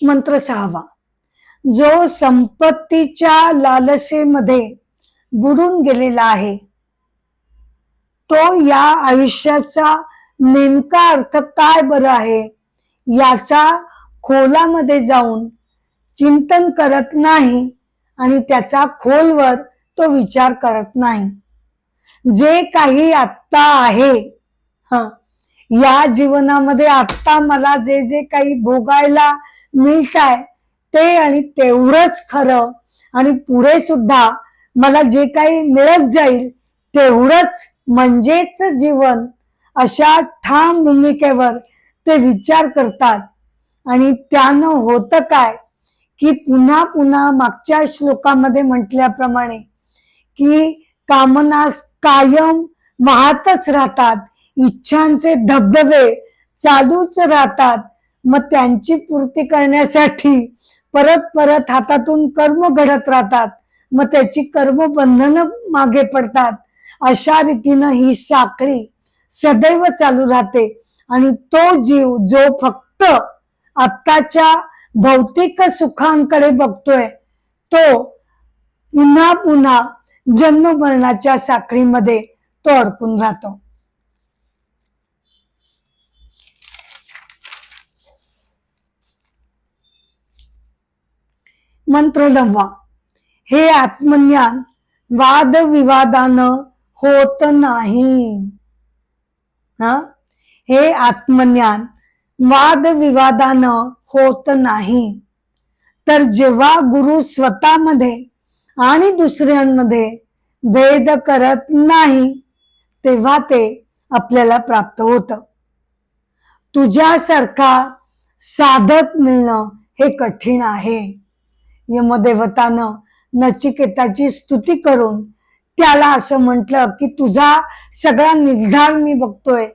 मंत्र 6वा. जो संपत्तीच्या लालसेमध्ये बुडून गेलेला आहे तो या आयुष्याचा नेमका अर्थ काय बरं आहे याचा खोलामध्ये जाऊन चिंतन करत नाही आणि त्याचा खोलवर तो विचार करत नाही. जे काही आत्ता आहे, या जीवनामध्ये आत्ता मला जे जे काही भोगायला मिळत आहे ते आणि तेवढंच खरं, आणि पुढे सुद्धा मला जे काही मिळत जाईल तेवढंच म्हणजेच जीवन, अशा ठाम भूमिकेवर ते विचार करतात. आणि त्यानं होतं काय की पुन्हा पुन्हा मागच्या श्लोकामध्ये म्हटल्याप्रमाणे की कामना कायम वाहतच राहतात, इच्छांचे धबधबे चालूच राहतात. मग त्यांची पूर्ती करण्यासाठी परत परत हातातून कर्म घडत राहतात, मग त्याची कर्मबंधनं मागे पडतात. अशा रीतीनं ही साखळी सदैव चालू राहते. आणि तो जीव जो फक्त आत्ताच्या भौतिक सुखांकडे बघतोय तो पुन्हा पुन्हा जन्म मरणाच्या साखळीमध्ये तो अडकून राहतो. मंत्र 9वा. हे आत्मज्ञान वादविवादानं होत नाही. हे आत्मज्ञान वादविवादानं होत नाही. तर जेव्हा गुरु स्वतःमध्ये आणि दुसऱ्यांमध्ये भेद करत नाही तेव्हा ते आपल्याला प्राप्त होतं. तुझ्यासारखा साधक मिळणं हे कठीण आहे. यमदेवतानं नचिकेताची स्तुती करून त्याला असं म्हटलं की तुझा सगळा निर्धार मी बघतोय.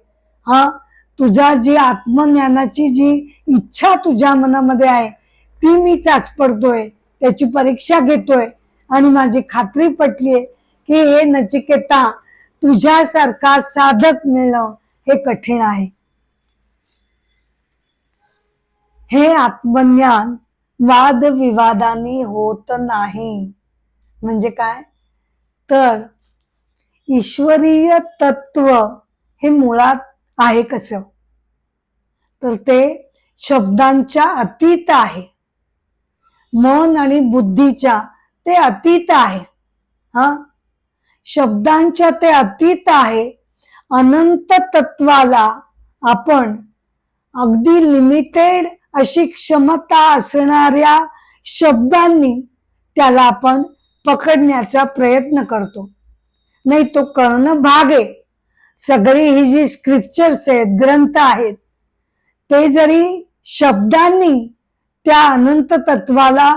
तुझा जी आत्मज्ञानाची जी इच्छा तुझ्या मनामध्ये आहे ती मी चाचपडतोय, त्याची परीक्षा घेतोय. आणि माझी खात्री पटलीये की हे नचिकेता तुझ्यासारखा साधक मिळणं हे कठीण आहे. हे आत्मज्ञान वादविवादाने होत नाही. म्हणजे काय तर ईश्वरीय तत्व हे मुळात आहे कसं तर ते शब्दांच्या अतीत आहे. मन आणि बुद्धीच्या ते अतीत आहे. शब्दांच्या ते अतीत आहे. अनंत तत्वाला आपण अगदी लिमिटेड अशी क्षमता असणाऱ्या शब्दांनी त्याला आपण पकडण्याचा प्रयत्न करतो. नाही, तो करणं भाग आहे. सगळी ही जी स्क्रिप्चर्स आहेत, ग्रंथ आहेत, ते जरी शब्दांनी त्या अनंत तत्वाला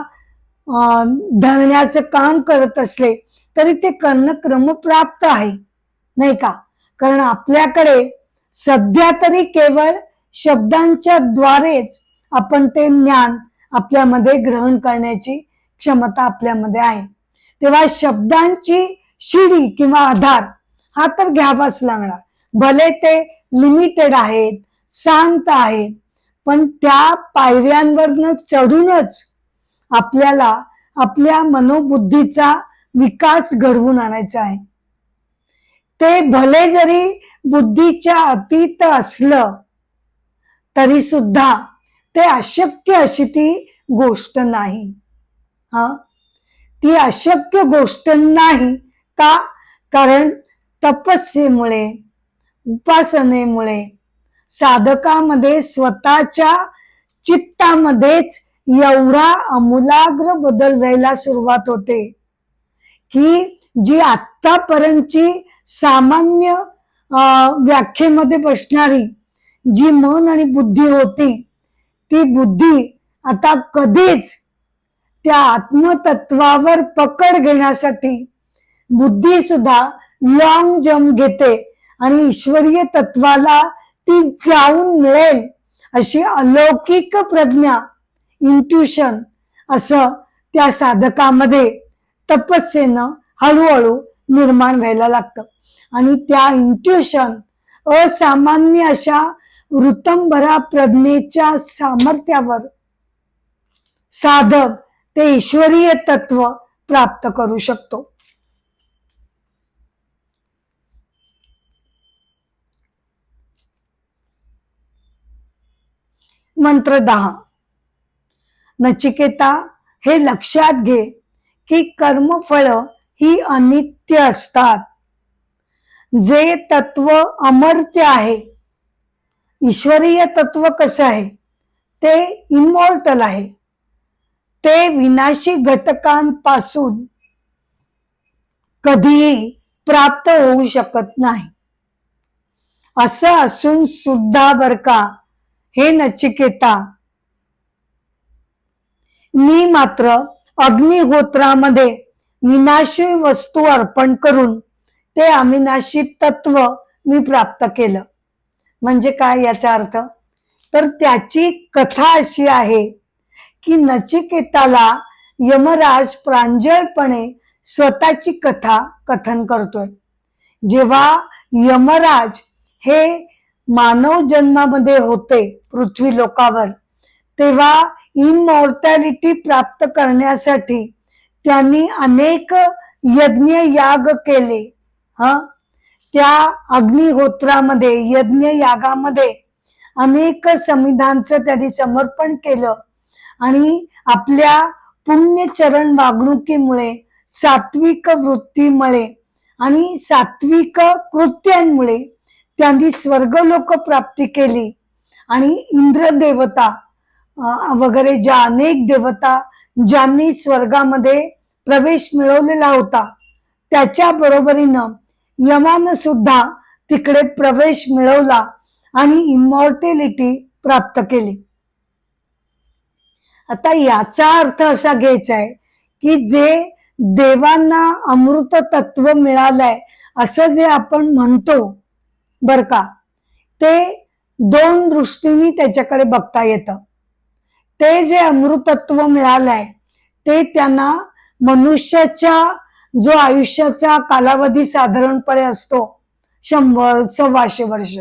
धरण्याचं काम करत असले तरी ते करणं क्रमप्राप्त आहे, नाही का? कारण आपल्याकडे सध्या तरी केवळ शब्दांच्या द्वारेच आपण ते ज्ञान आपल्यामध्ये ग्रहण करण्याची क्षमता आपल्यामध्ये आहे. तेव्हा शब्दांची शिडी किंवा आधार हा तर घ्यावाच लागणार. भले ते लिमिटेड आहेत, शांत आहेत, पण त्या पायऱ्यांवरनं चढूनच आपल्याला आपल्या मनोबुद्धीचा विकास घडवून आणायचा आहे. ते भले जरी बुद्धीच्या अतीत असलं तरी सुद्धा ते अशक्य अशी ती गोष्ट नाही. ती अशक्य गोष्ट नाही का? कारण तपस्येमुळे, उपासनेमुळे साधकामध्ये स्वतःच्या चित्तामध्येच एवढा आमूलाग्र बदल व्हायला सुरुवात होते की जी आतापर्यंतची सामान्य व्याख्येमध्ये बसणारी जी मन आणि बुद्धी होती ती बुद्धी आता कधीच त्या आत्मतत्वावर पकड घेण्यासाठी बुद्धी सुद्धा लॉंग जम्प घेते आणि ईश्वरीय तत्वाला ती जाऊन मिळेल अशी अलौकिक प्रज्ञा, इंट्युशन असं त्या साधकामध्ये तपस्येनं हळूहळू निर्माण व्हायला लागतं. आणि त्या इंट्युशन असामान्य अशा ऋतंभरा प्रज्ञेच्या सामर्थ्यावर साधक ते ईश्वरीय तत्व प्राप्त करू शकतो. मंत्र 10. नचिकेता, हे लक्षात घे की कर्मफळ ही अनित्य असतात. जे तत्व अमर्त्य आहे, ईश्वरीय तत्व कसं आहे, ते इमॉर्टल आहे. ते विनाशी घटकांपासून कधीही प्राप्त होऊ शकत नाही. असं असून सुद्धा बर का हे नचिकेता, मी मात्र अग्निहोत्रामध्ये विनाशी वस्तू अर्पण करून ते अविनाशी तत्व मी प्राप्त केलं. म्हणजे काय याचा अर्थ? तर त्याची कथा अशी आहे की नचिकेताला यमराज प्रांजळपणे स्वतःची कथा कथन करतोय. जेव्हा यमराज हे मानव जन्मामध्ये होते पृथ्वी लोकावर, तेव्हा इमॉर्टॅलिटी प्राप्त करण्यासाठी त्यांनी अनेक यज्ञ याग केले. त्या अग्निहोत्रामध्ये, यज्ञ यागामध्ये अनेक समिधांचं त्यांनी समर्पण केलं आणि आपल्या पुण्यचरण वागणुकीमुळे, सात्विक वृत्तीमुळे आणि सात्विक कृत्यांमुळे त्यांनी स्वर्गलोक प्राप्ती केली. आणि इंद्रदेवता वगैरे ज्या अनेक देवता ज्यांनी स्वर्गामध्ये प्रवेश मिळवलेला होता, त्याच्या बरोबरीनं यमानं सुद्धा तिकडे प्रवेश मिळवला आणि इमॉर्टॅलिटी प्राप्त केली. आता याचा अर्थ असा घ्यायचा आहे की जे देवांना अमृत तत्व मिळालंय असं जे आपण म्हणतो बर का, ते दोन दृष्टीने त्याच्याकडे बघता येतं. ते जे अमृतत्व मिळालंय ते त्यांना मनुष्याच्या जो आयुष्याचा कालावधी साधारणपणे असतो 100-125 वर्ष,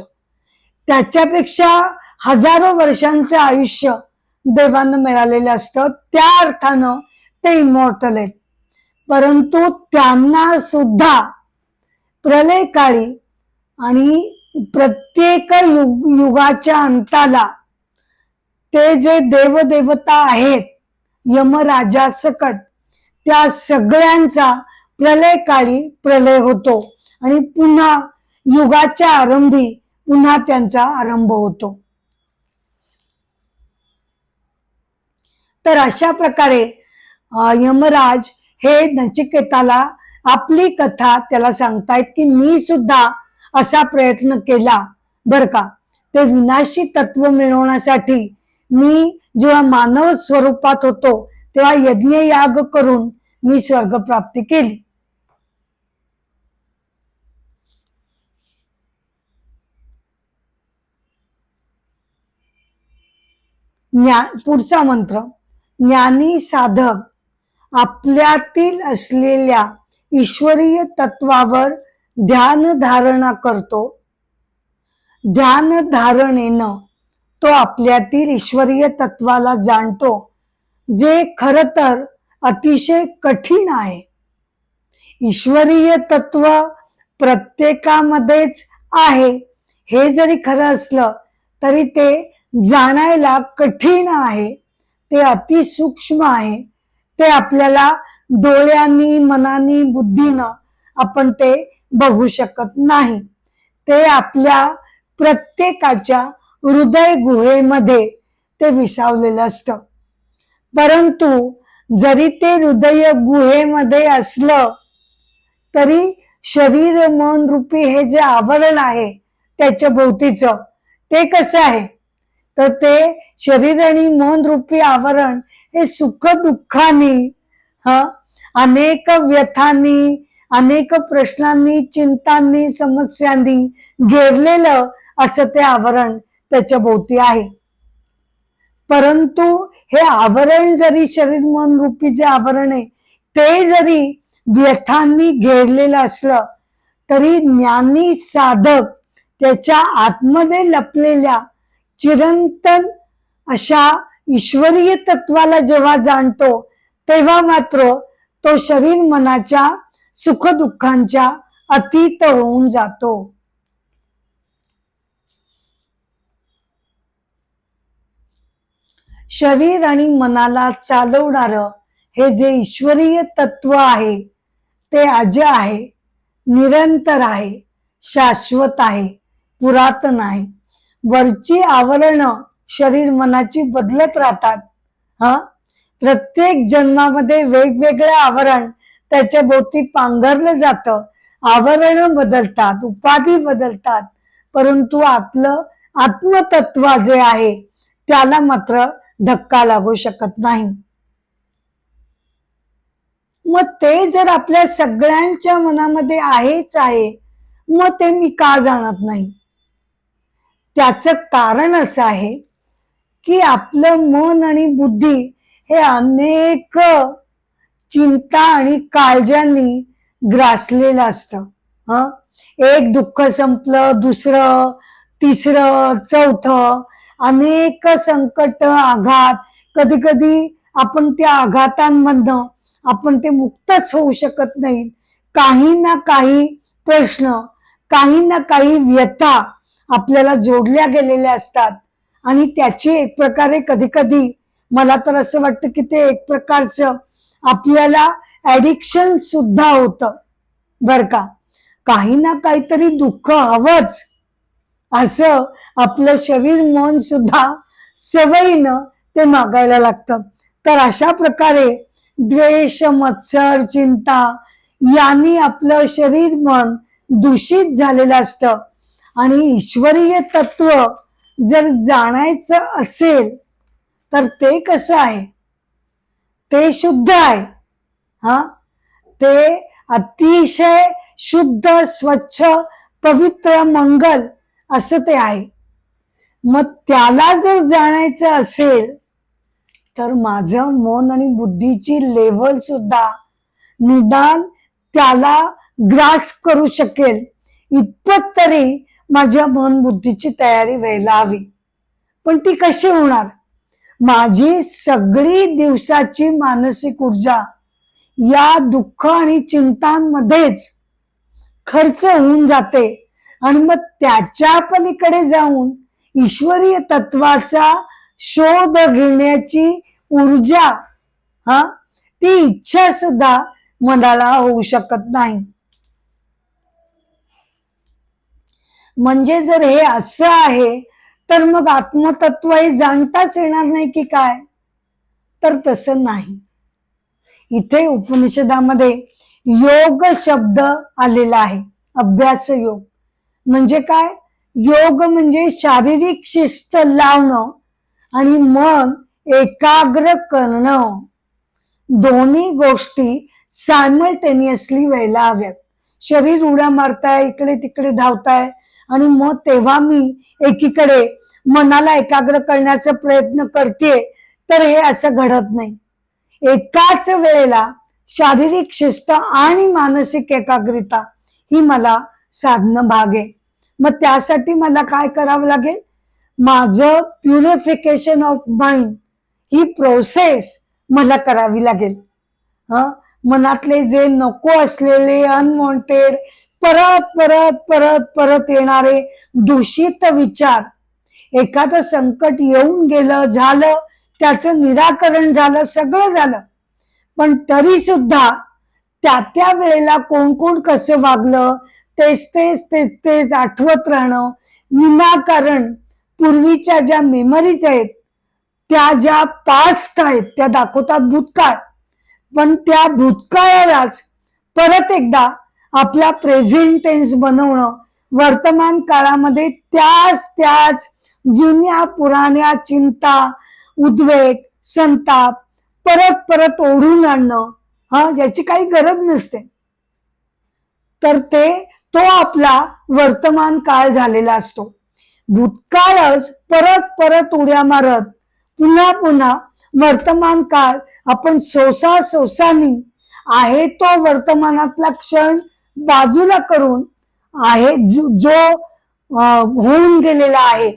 त्याच्यापेक्षा हजारो वर्षांचं आयुष्य देवांना मिळालेलं असतं. त्या अर्थानं ते इमॉर्टल आहेत. परंतु त्यांना सुद्धा प्रलय काळी आणि प्रत्येक युगाच्या अंताला ते जे देवदेवता आहेत यमराजा सकट, त्या सगळ्यांचा प्रलय काळी प्रलय होतो आणि पुन्हा युगाच्या आरंभी पुन्हा त्यांचा आरंभ होतो. तर अशा प्रकारे यमराज हे नचिकेताला आपली कथा त्याला सांगतायत की मी सुद्धा असा प्रयत्न केला बर का. ते विनाशी तत्व मिळवण्यासाठी मी जेव्हा मानव स्वरूपात होतो तेव्हा यज्ञ याग करून मी स्वर्ग प्राप्ती केली. पुढचा मंत्र, ज्ञानी साधक आपल्यातील असलेल्या ईश्वरीय तत्वावर ध्यान धारणा करतो. ध्यान धारणेनं तो आपल्यातील ईश्वरीय तत्वाला जाणतो, जे खर तर अतिशय कठीण आहे. ईश्वरीय तत्व प्रत्येकामध्येच आहे हे जरी खरं असलं तरी ते जाणायला कठीण आहे. ते अतिसूक्ष्म आहे. ते आपल्याला डोळ्यांनी, मनानी, बुद्धीनं आपण ते बघू शकत नाही. ते आपल्या प्रत्येकाच्या हृदय गुहेमध्ये ते विसावलेलं असतं. परंतु जरी ते हृदय गुहेमध्ये असलं तरी शरीर मन रूपी हे जे आवरण आहे त्याच्या भोवतीचं, ते कसं आहे तर ते शरीर आणि मन रूपी आवरण हे सुख दुःखानी, अनेक व्यथांनी अनेक प्रश्नांनी, चिंतांनी, समस्यांनी घेरलेलं असं ते आवरण त्याच्या भोवती आहे. परंतु हे आवरण जरी शरीर मन रूपी जे आवरण आहे ते जरी व्यथांनी घेरलेलं असलं तरी ज्ञानी साधक त्याच्या आतमध्ये लपलेल्या चिरंतन अशा ईश्वरीय तत्वाला जेव्हा जाणतो तेव्हा मात्र तो शरीर मनाच्या सुखदुःखांच्या अतीत होऊन जातो. शरीर आणि मनाला चालवणारं हे जे ईश्वरीय तत्व आहे ते अजय आहे, निरंतर आहे, शाश्वत आहे, पुरातन आहे. वरची आवरण शरीर मनाची बदलत राहतात. प्रत्येक जन्मामध्ये वेगवेगळं आवरण त्याच्या भोवती पांघरलं जातं. आवरण बदलतात, उपाधी बदलतात, परंतु आतलं आत्मतत्व जे आहे त्याला मात्र धक्का लागू शकत नाही. मग ते जर आपल्या सगळ्यांच्या मनामध्ये आहेच आहे, मग ते मी का जाणत नाही? त्याचं कारण असं आहे की आपलं मन आणि बुद्धी हे अनेक चिंता आणि काळजांनी ग्रासलेलं असतं. एक दुःख संपलं, दुसरं, तिसरं, चौथं, अनेक संकट, आघात. कधी कधी आपण त्या आघातांमधनं आपण ते मुक्तच होऊ शकत नाही. काही ना काही प्रश्न, काही ना काही व्यथा आपल्याला जोडल्या गेलेल्या असतात आणि त्याची एक प्रकारे कधी कधी मला तर असं वाटतं की ते एक प्रकारचं आपल्याला ऍडिक्शन सुद्धा होतं बर का. काही ना काहीतरी दुःख हवंच असं आपलं शरीर मन सुद्धा सवयीनं ते मागायला लागतं. तर अशा प्रकारे द्वेष, मत्सर, चिंता यांनी आपलं शरीर मन दूषित झालेलं असतं. आणि ईश्वरीय तत्व जर जाणायचं असेल तर ते कसं आहे? ते शुद्ध आहे. ते अतिशय शुद्ध, स्वच्छ, पवित्र, मंगल असं ते आहे. मग त्याला जर जाणायचं असेल तर माझं मन आणि बुद्धीची लेव्हल सुद्धा निदान त्याला ग्रास करू शकेल इतपत तरी माझ्या मन बुद्धीची तयारी व्हायला हवी. पण ती कशी होणार? माझी सगळी दिवसाची मानसिक ऊर्जा या दुःख आणि चिंतांमध्येच खर्च होऊन जाते आणि मग त्याच्या पलीकडे जाऊन ईश्वरीय तत्वाचा शोध घेण्याची ऊर्जा, ती इच्छा सुद्धा मनाला होऊ शकत नाही. म्हणजे जर हे असं आहे तर मग आत्मतत्व हे जाणताच येणार नाही की काय? तर तसं नाही. इथे उपनिषदामध्ये योग शब्द आलेला आहे. अभ्यास योग म्हणजे काय? योग म्हणजे शारीरिक शिस्त लावणं आणि मन एकाग्र करणं. दोन्ही गोष्टी सायमल्टेनियसली व्हायला हव्यात. शरीर उड्या मारताय, इकडे तिकडे धावताय आणि मग तेव्हा मी एकीकडे मनाला एकाग्र करण्याचा प्रयत्न करते तर हे असं घडत नाही. एकाच वेळेला शारीरिक शिस्त आणि मानसिक एकाग्रता ही मला साधणं भाग आहे. मग त्यासाठी मला काय करावं लागेल? माझं purification of mind he process मला करावी लागेल. मनातले जे नको असलेले अनवॉन्टेड परत परत परत परत येणारे दूषित विचार, एखादं संकट येऊन गेलं, झालं, त्याचं निराकरण झालं, सगळं झालं, पण तरी सुद्धा त्या वेळेला कोण कोण कसं वागलं तेच तेच तेच तेच आठवत राहणं, विनाकारण पूर्वीच्या ज्या मेमरीज आहेत त्या ज्या पास्ट आहेत त्या दाखवतात भूतकाळ, पण त्या भूतकाळालाच परत एकदा आपला प्रेझेंट टेन्स बनवणं, वर्तमान काळामध्ये त्याच जुन्या पुराण्या चिंता, उद्वेग, संताप परत परत ओढून आणणं, ज्याची काही गरज नसते. तर तो आपला वर्तमान काळ झालेला असतो. भूतकाळच परत परत उड्या मारत पुन्हा पुन्हा वर्तमान काळ आपण सोसानी आहे तो वर्तमानातला क्षण बाजूला करून आहे जो होऊन गेलेला आहे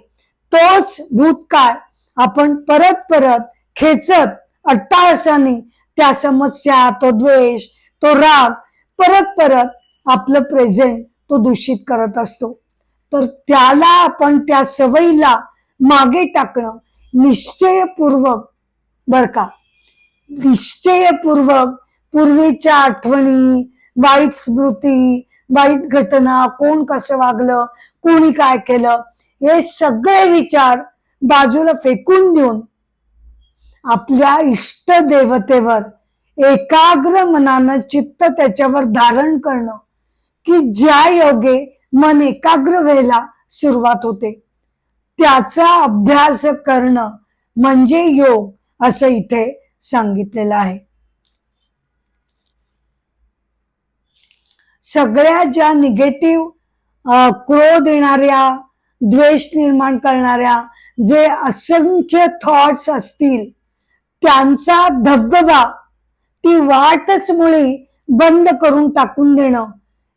तोच भूतकाळ आपण परत परत खेचत अट्टाहासाने त्या समस्या, तो द्वेष, तो राग परत परत आपलं प्रेझेंट तो दूषित करत असतो. तर त्याला आपण त्या सवयीला मागे टाकणं निश्चयपूर्वक बर का, निश्चयपूर्वक पूर्वीच्या आठवणी, वाईट स्मृती, वाईट घटना, कोण कसं वागलं, कोणी काय केलं, हे सगळे विचार बाजूला फेकून देऊन आपल्या इष्ट देवतेवर एकाग्र मनानं चित्त त्याच्यावर धारण करणं, की ज्या योगे मन एकाग्र व्हायला सुरुवात होते त्याचा अभ्यास करणं म्हणजे योग असं इथे सांगितलेलं आहे. सगळ्या ज्या निगेटिव्ह क्रोध येणाऱ्या, द्वेष निर्माण करणाऱ्या जे असंख्य थॉट्स असतील त्यांचा धबधबा, ती वाटच मुळी बंद करून टाकून देणं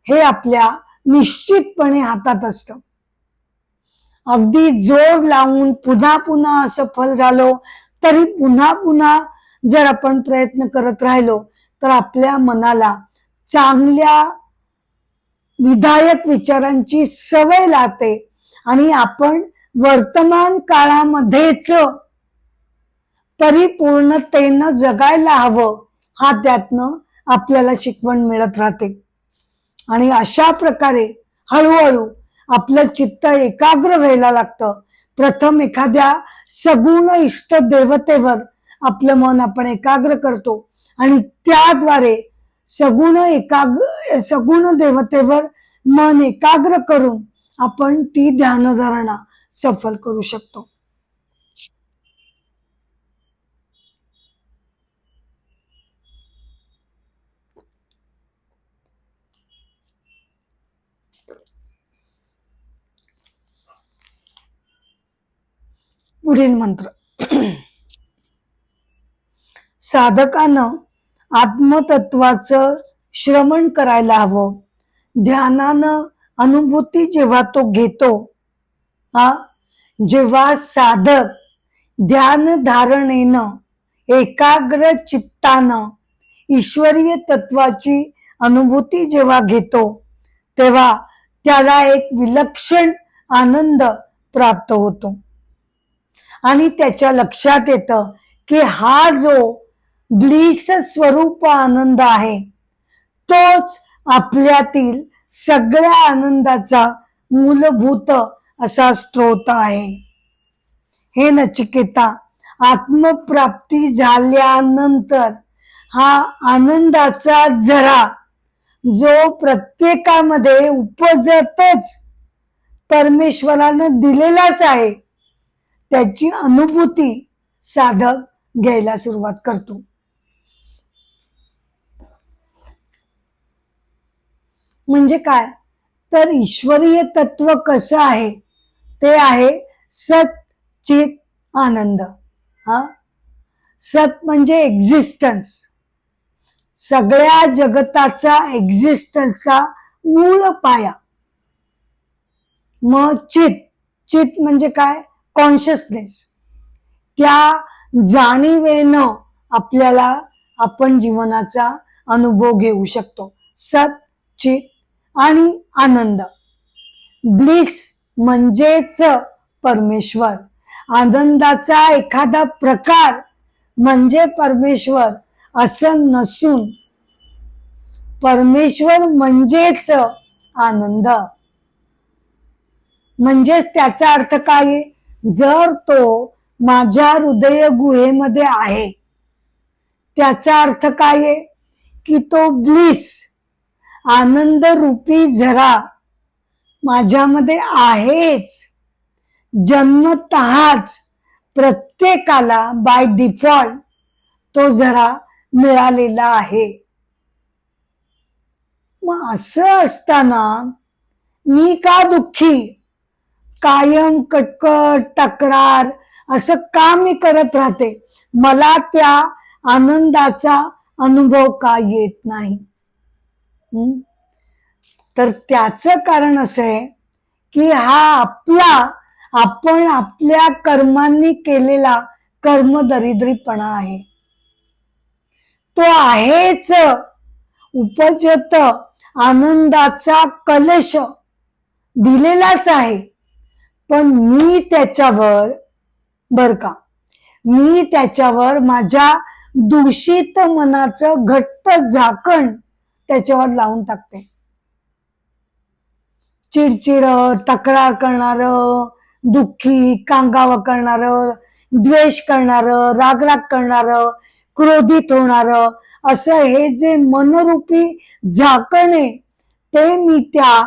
हे आपल्या निश्चितपणे हातात असतं. अगदी जोर लावून पुन्हा पुन्हा असफल झालो तरी पुन्हा पुन्हा जर आपण प्रयत्न करत राहिलो तर आपल्या मनाला चांगल्या विधायक विचारांची सवय लागते आणि आपण वर्तमान काळामध्येच परिपूर्णतेनं जगायला हवं हा त्यातनं आपल्याला शिकवण मिळत राहते. आणि अशा प्रकारे हळूहळू आपलं चित्त एकाग्र व्हायला लागतं. प्रथम एखाद्या सगुण इष्ट देवतेवर आपलं मन आपण एकाग्र करतो आणि त्याद्वारे सगुण देवतेवर मन एकाग्र करून आपण ती ध्यानधारणा सफल करू शकतो. पुढील मंत्र. साधकानं आत्मतत्वाचं श्रवण करायला हवं. ध्यानानं अनुभूती जेव्हा तो घेतो, जेव्हा साधक ध्यान धारणेनं एकाग्र चित्तानं ईश्वरीय तत्वाची अनुभूती जेव्हा घेतो तेव्हा त्याला एक विलक्षण आनंद प्राप्त होतो आणि त्याच्या लक्षात येतं की हा जो ब्लीस स्वरूप आनंद आहे तोच आपल्यातील सगळ्या आनंदाचा मूलभूत असा स्रोत आहे. हे नचिकेता, आत्मप्राप्ती झाल्यानंतर हा आनंदाचा झरा जो प्रत्येकामध्ये उपजतच परमेश्वरानं दिलेलाच आहे त्याची अनुभूती साधक घ्यायला सुरुवात करतो. म्हणजे काय तर ईश्वरीय तत्व कसं आहे ते आहे सत चित आनंद. सत म्हणजे एक्झिस्टन्स, सगळ्या जगताचा एक्झिस्टन्सचा मूळ पाया. मग चित म्हणजे काय कॉन्शियसनेस, त्या जाणीवेनं आपल्याला आपण जीवनाचा अनुभव घेऊ शकतो. सत चित आणि आनंद. ब्लिस म्हणजेच परमेश्वर, आनंदाचा एखादा प्रकार म्हणजे परमेश्वर असं नसून परमेश्वर म्हणजेच आनंद. म्हणजेच त्याचा अर्थ काय, जर तो माझ्या हृदय गुहेमध्ये आहे त्याचा अर्थ काय की तो ब्लिस आनंद रूपी झरा माझ्यामध्ये आहेच. जन्मतःच प्रत्येकाला बाय डिफॉल्ट तो झरा मिळालेला आहे. मग असं असताना मी का दुःखी, कायम कटकट तक्रार असं का मी करत राहते, मला त्या आनंदाचा अनुभव का येत नाही? तर त्याचं कारण असं आहे की हा आपण आपल्या कर्मांनी केलेला कर्मदरिद्रीपणा आहे. तो आहेच उपजत आनंदाचा कलश दिलेलाच आहे, पण मी त्याच्यावर माझ्या दूषित मनाचं घट्ट झाकण त्याच्यावर लावून टाकते. चिडचिड, तक्रार करणार, दुःखी, कांगावा करणार, द्वेष करणार, रागराग करणार, क्रोधित होणार, असं हे जे मनरूपी झाकण आहे ते मी त्या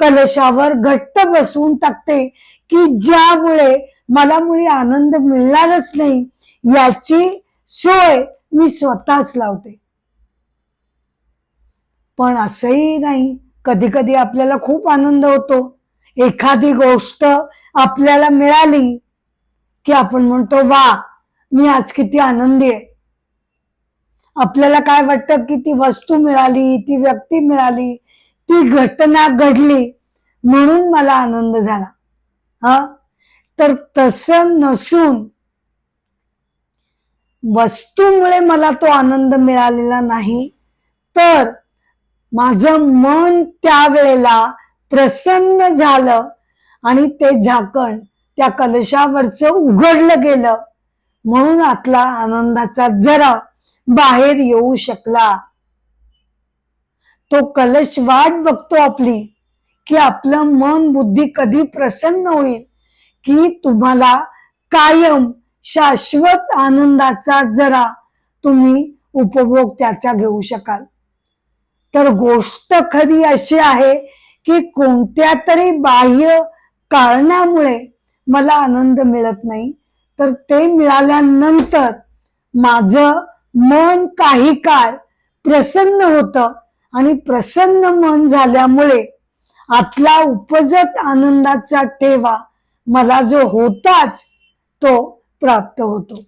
कलशावर घट्ट बसवून टाकते, की ज्यामुळे मला मुळी आनंद मिळणारच नाही याची सोय मी स्वतःच लावते. पण असंही नाही, कधी कधी आपल्याला खूप आनंद होतो. एखादी गोष्ट आपल्याला मिळाली की आपण म्हणतो, वा, मी आज किती आनंदी आहे. आपल्याला काय वाटतं की ती वस्तू मिळाली, ती व्यक्ती मिळाली, ती घटना घडली म्हणून मला आनंद झाला. तर तसं नसून वस्तूमुळे मला तो आनंद मिळालेला नाही, तर माझं मन त्यावेळेला प्रसन्न झालं आणि ते झाकण त्या कलशावरचं उघडलं गेलं, म्हणून आतला आनंदाचा जरा बाहेर येऊ शकला. तो कलश वाट बघतो आपली, की आपलं मन बुद्धी कधी प्रसन्न होईल, की तुम्हाला कायम शाश्वत आनंदाचा जरा तुम्ही उपभोग त्याचा घेऊ शकाल. तर गोष्ट खरी अशी आहे की कोणत्या तरी बाह्य कारणामुळे मला आनंद मिळत नाही, तर ते मिळाल्यानंतर माझं मन काही काळ प्रसन्न होतं आणि प्रसन्न मन झाल्यामुळे आतला उपजत आनंदाचा ठेवा मला जो होताच तो प्राप्त होतो.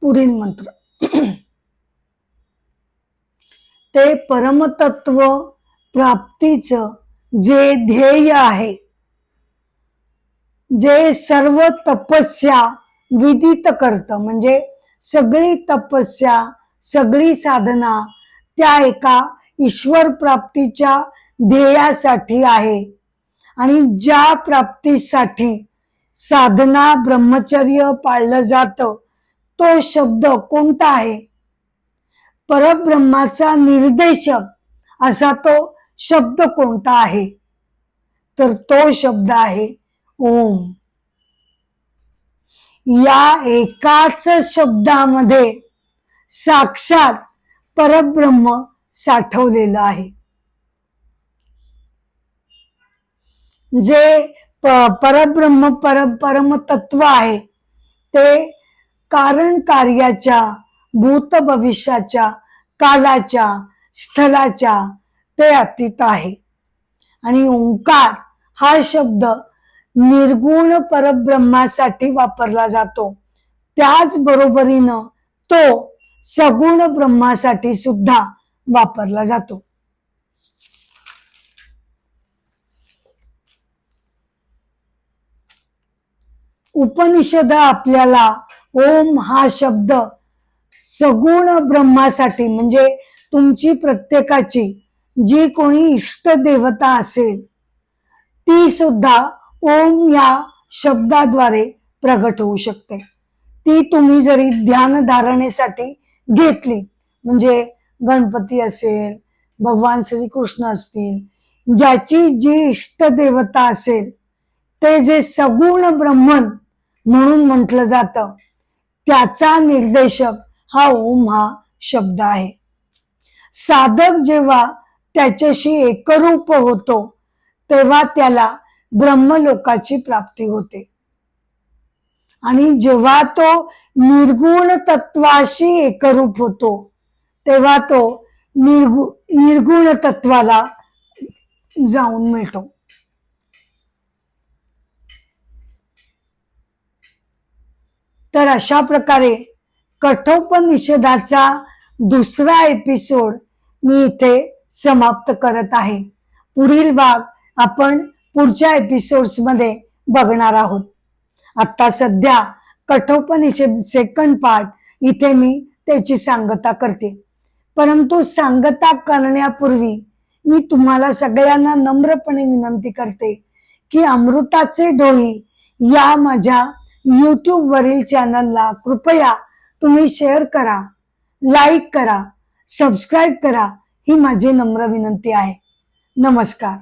पुढील मंत्र. ते परमतत्व प्राप्तीचं जे ध्येय आहे, जे सर्व तपस्या विदित करतं, म्हणजे सगळी तपस्या, सगळी साधना त्या एका ईश्वर प्राप्तीच्या ध्येयासाठी आहे. आणि ज्या प्राप्तीसाठी साधना ब्रह्मचर्य पाळलं जातं, तो शब्द कोणता आहे? परब्रह्माचा निर्देशक असा तो शब्द कोणता आहे? तर तो शब्द आहे ओम. या एकाच शब्दामध्ये साक्षात परब्रह्म साठवलेलं आहे. जे परब्रह्म परमतत्व आहे ते कारण कार्याच्या, भूत भविष्याच्या, कालाच्या, स्थलाच्या ते अतीत आहे. आणि ओंकार हा शब्द निर्गुण परब्रह्मासाठी वापरला जातो, त्याच बरोबरीनं तो सगुण ब्रह्मासाठी सुद्धा वापरला जातो. उपनिषद आपल्याला ओम हा शब्द सगुण ब्रह्मासाठी, म्हणजे तुमची प्रत्येकाची जी कोणी इष्ट देवता असेल ती सुद्धा ओम या शब्दाद्वारे प्रगट होऊ शकते. ती तुम्ही जरी ध्यान धारणेसाठी घेतली, म्हणजे गणपती असेल, भगवान श्रीकृष्ण असतील, ज्याची जी इष्ट देवता असेल ते जे सगुण ब्रह्मन म्हणून म्हटलं जातं, त्याचा निर्देशक हा ओम हा शब्द आहे. साधक जेव्हा त्याच्याशी एकरूप होतो तेव्हा त्याला ब्रह्मलोकाची प्राप्ती होते. आणि जेव्हा तो निर्गुण तत्वाशी एकरूप होतो तेव्हा तो निर्गुण तत्वाला जाऊन मिळतो. तर अशा प्रकारे कठोपनिषदाचा दुसरा एपिसोड मी इथे समाप्त करत आहे. पुढील भाग आपण पुढच्या एपिसोड्स मध्ये बघणार आहोत. आता सध्या कठोपनिषद सेकंड पार्ट इथे मी त्याची सांगता करते. परंतु सांगता करण्यापूर्वी मी तुम्हाला सगळ्यांना नम्रपणे विनंती करते की अमृताचे डोही या माझ्या YouTube वरील चॅनलला कृपया तुम्ही शेअर करा, लाईक करा, सबस्क्राईब करा, ही माझी नम्र विनंती आहे. नमस्कार.